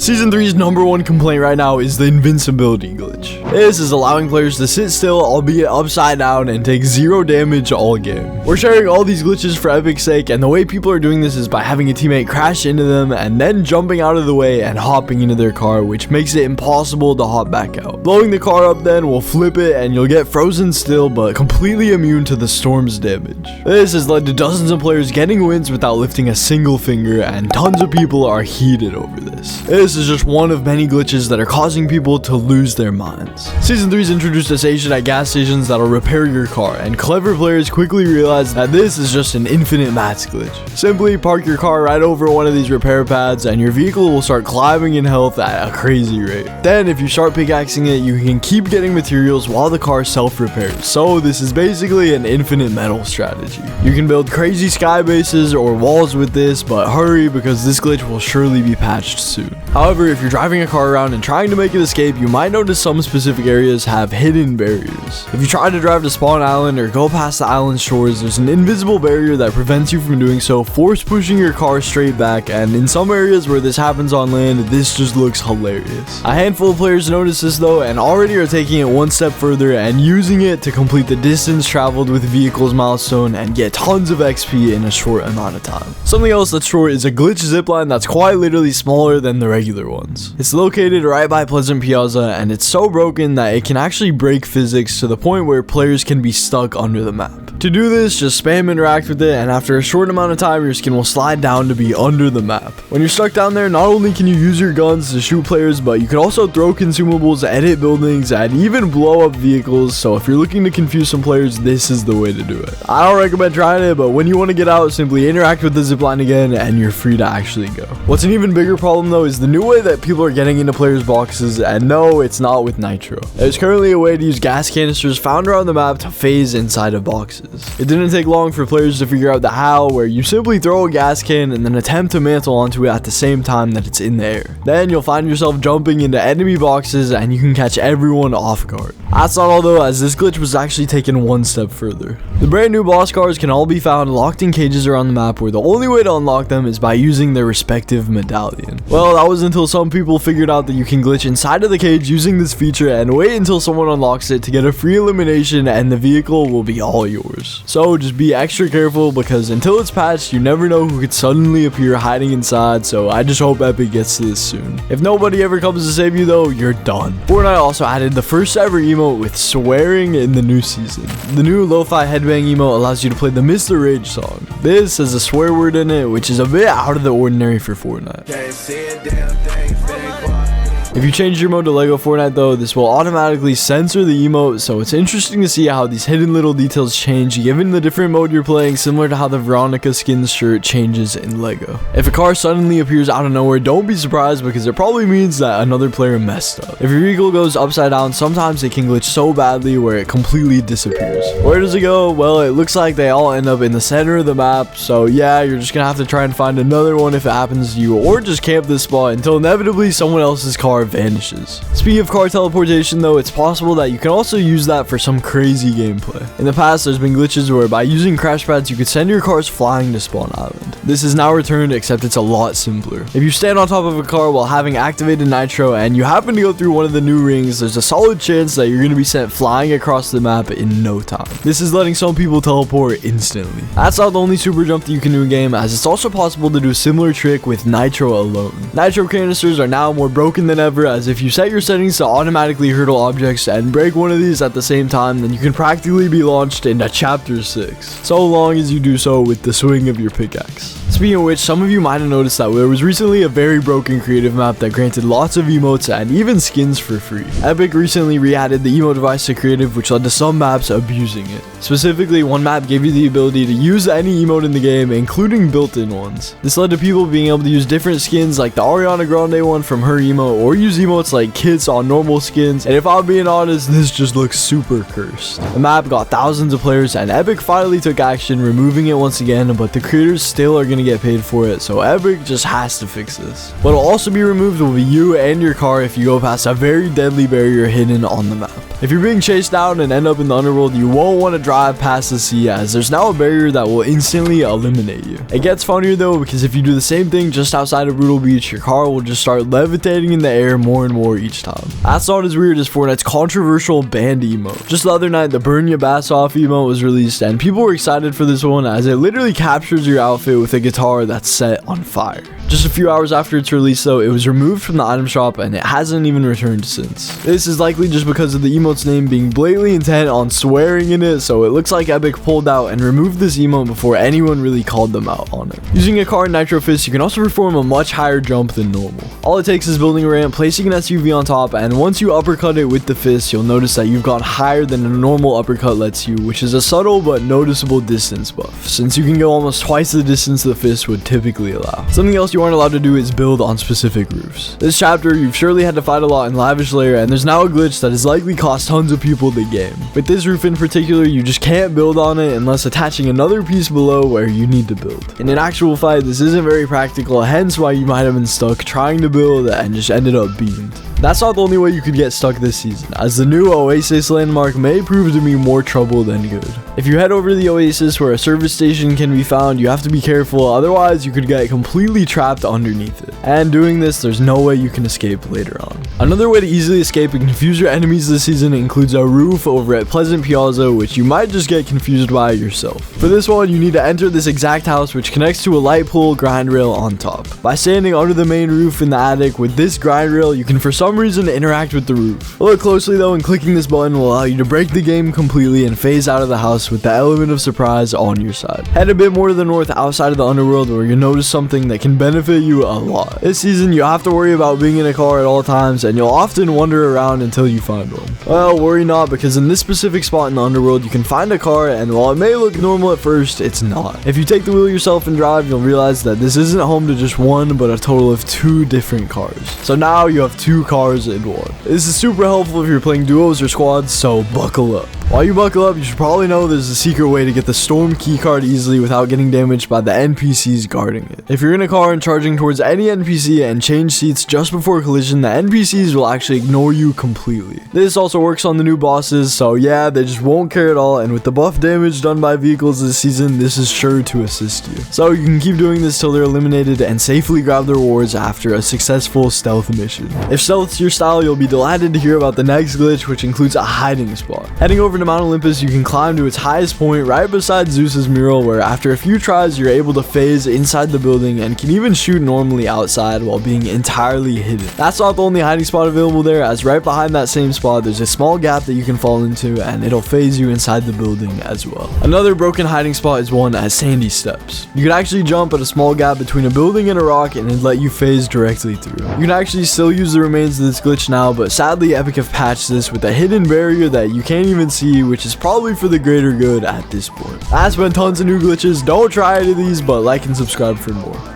Season 3's #1 complaint right now is the invincibility glitch. This is allowing players to sit still, albeit upside down, and take 0 damage all game. We're sharing all these glitches for Epic's sake, and the way people are doing this is by having a teammate crash into them and then jumping out of the way and hopping into their car, which makes it impossible to hop back out. Blowing the car up then will flip it and you'll get frozen still, but completely immune to the storm's damage. This has led to dozens of players getting wins without lifting a single finger, and tons of people are heated over this. This is just one of many glitches that are causing people to lose their minds. Season 3's introduced a station at gas stations that'll repair your car, and clever players quickly realize that this is just an infinite mats glitch. Simply park your car right over one of these repair pads and your vehicle will start climbing in health at a crazy rate. Then if you start pickaxing it, you can keep getting materials while the car self-repairs. So this is basically an infinite metal strategy. You can build crazy sky bases or walls with this, but hurry because this glitch will surely be patched soon. However, if you're driving a car around and trying to make it escape, you might notice some specific areas have hidden barriers. If you try to drive to Spawn Island or go past the island shores, there's an invisible barrier that prevents you from doing so, force pushing your car straight back, and in some areas where this happens on land, this just looks hilarious. A handful of players notice this though and already are taking it one step further and using it to complete the distance traveled with vehicles milestone and get tons of XP in a short amount of time. Something else that's short is a glitch zipline that's quite literally smaller than the regular ones. It's located right by Pleasant Piazza and it's so broken that it can actually break physics to the point where players can be stuck under the map. To do this, just spam interact with it, and after a short amount of time your skin will slide down to be under the map. When you're stuck down there, not only can you use your guns to shoot players, but you can also throw consumables, edit buildings, and even blow up vehicles. So if you're looking to confuse some players, this is the way to do it. I don't recommend trying it, but when you want to get out, simply interact with the zipline again and you're free to actually go. What's an even bigger problem though is the new way that people are getting into players' boxes, and no, it's not with nitro. There's currently a way to use gas canisters found around the map to phase inside of boxes. It didn't take long for players to figure out the how, where you simply throw a gas can and then attempt to mantle onto it at the same time that it's in the air. Then you'll find yourself jumping into enemy boxes and you can catch everyone off guard. That's not all though, as this glitch was actually taken one step further. The brand new boss cars can all be found locked in cages around the map, where the only way to unlock them is by using their respective medallion. Well, that was until some people figured out that you can glitch inside of the cage using this feature and wait until someone unlocks it to get a free elimination, and the vehicle will be all yours. So just be extra careful, because until it's patched, you never know who could suddenly appear hiding inside, so I just hope Epic gets to this soon. If nobody ever comes to save you though, you're done. Fortnite also added the first ever emote with swearing in the new season. The new lo-fi headbang emote allows you to play the Mr. Rage song. This has a swear word in it, which is a bit out of the ordinary for Fortnite. If you change your mode to Lego Fortnite though, this will automatically censor the emote, so it's interesting to see how these hidden little details change given the different mode you're playing, similar to how the Veronica skin shirt changes in Lego. If a car suddenly appears out of nowhere, don't be surprised, because it probably means that another player messed up. If your vehicle goes upside down, sometimes it can glitch so badly where it completely disappears. Where does it go? Well, it looks like they all end up in the center of the map, so yeah, you're just gonna have to try and find another one if it happens to you, or just camp this spot until inevitably someone else's car vanishes. Speaking of car teleportation though, it's possible that you can also use that for some crazy gameplay. In the past, there's been glitches where by using crash pads you could send your cars flying to Spawn Island. This is now returned, except it's a lot simpler. If you stand on top of a car while having activated nitro and you happen to go through one of the new rings, there's a solid chance that you're going to be sent flying across the map in no time. This is letting some people teleport instantly. That's not the only super jump that you can do in game, as it's also possible to do a similar trick with nitro alone. Nitro canisters are now more broken than ever, as if you set your settings to automatically hurdle objects and break one of these at the same time, then you can practically be launched into chapter 6, so long as you do so with the swing of your pickaxe. Speaking of which, some of you might have noticed that there was recently a very broken creative map that granted lots of emotes and even skins for free. Epic recently re-added the emote device to creative, which led to some maps abusing it. Specifically, one map gave you the ability to use any emote in the game, including built-in ones. This led to people being able to use different skins like the Ariana Grande one from her emote, or use emotes like kits on normal skins, and if I'm being honest, this just looks super cursed. The map got thousands of players, and Epic finally took action, removing it once again, but the creators still are going to get paid for it, so Epic just has to fix this. What will also be removed will be you and your car if you go past a very deadly barrier hidden on the map. If you're being chased down and end up in the underworld, you won't want to drive past the sea, as there's now a barrier that will instantly eliminate you. It gets funnier though, because if you do the same thing just outside of Brutal Beach, your car will just start levitating in the air more and more each time. That's not as weird as Fortnite's controversial banned emote. Just the other night, the Burn Your Bass Off emote was released, and people were excited for this one as it literally captures your outfit with a guitar that's set on fire. Just a few hours after its release though, it was removed from the item shop and it hasn't even returned since. This is likely just because of the emote's name being blatantly intent on swearing in it, so it looks like Epic pulled out and removed this emote before anyone really called them out on it. Using a car in Nitro Fist, you can also perform a much higher jump than normal. All it takes is building a ramp, placing an SUV on top, and once you uppercut it with the fist, you'll notice that you've gone higher than a normal uppercut lets you, which is a subtle but noticeable distance buff, since you can go almost twice the distance the fist would typically allow. Something else you aren't allowed to do is build on specific roofs. This chapter, you've surely had to fight a lot in Lavish Layer, and there's now a glitch that has likely cost tons of people the game. With this roof in particular, you just can't build on it unless attaching another piece below where you need to build. In an actual fight, this isn't very practical, hence why you might have been stuck trying to build and just ended up beamed. That's not the only way you could get stuck this season, as the new Oasis landmark may prove to be more trouble than good. If you head over to the Oasis where a service station can be found, you have to be careful, otherwise you could get completely trapped underneath it. And doing this, there's no way you can escape later on. Another way to easily escape and confuse your enemies this season includes a roof over at Pleasant Piazza, which you might just get confused by yourself. For this one, you need to enter this exact house, which connects to a light pole grind rail on top. By standing under the main roof in the attic with this grind rail, you can for some reason interact with the roof. Look closely though, and clicking this button will allow you to break the game completely and phase out of the house with the element of surprise on your side. Head a bit more to the north outside of the underworld where you'll notice something that can benefit you a lot. This season you have to worry about being in a car at all times, and you'll often wander around until you find one. Well, worry not, because in this specific spot in the underworld you can find a car, and while it may look normal at first, it's not. If you take the wheel yourself and drive, you'll realize that this isn't home to just one but a total of 2 different cars. So now you have 2 cars in one. This is super helpful if you're playing duos or squads, so buckle up. While you buckle up, you should probably know there's a secret way to get the storm keycard easily without getting damaged by the NPCs guarding it. If you're in a car and charging towards any NPC and change seats just before collision, the NPCs will actually ignore you completely. This also works on the new bosses, so yeah, they just won't care at all, and with the buff damage done by vehicles this season, this is sure to assist you. So you can keep doing this till they're eliminated and safely grab the rewards after a successful stealth mission. If stealth's your style, you'll be delighted to hear about the next glitch, which includes a hiding spot. Heading over to Mount Olympus, you can climb to its highest point right beside Zeus's mural, where after a few tries you're able to phase inside the building and can even shoot normally outside while being entirely hidden. That's not the only hiding spot available there, as right behind that same spot there's a small gap that you can fall into and it'll phase you inside the building as well. Another broken hiding spot is one at Sandy Steps. You can actually jump at a small gap between a building and a rock and it'll let you phase directly through. You can actually still use the remains of this glitch now, but sadly Epic have patched this with a hidden barrier that you can't even see, which is probably for the greater good at this point. That's been tons of new glitches. Don't try any of these, but like and subscribe for more.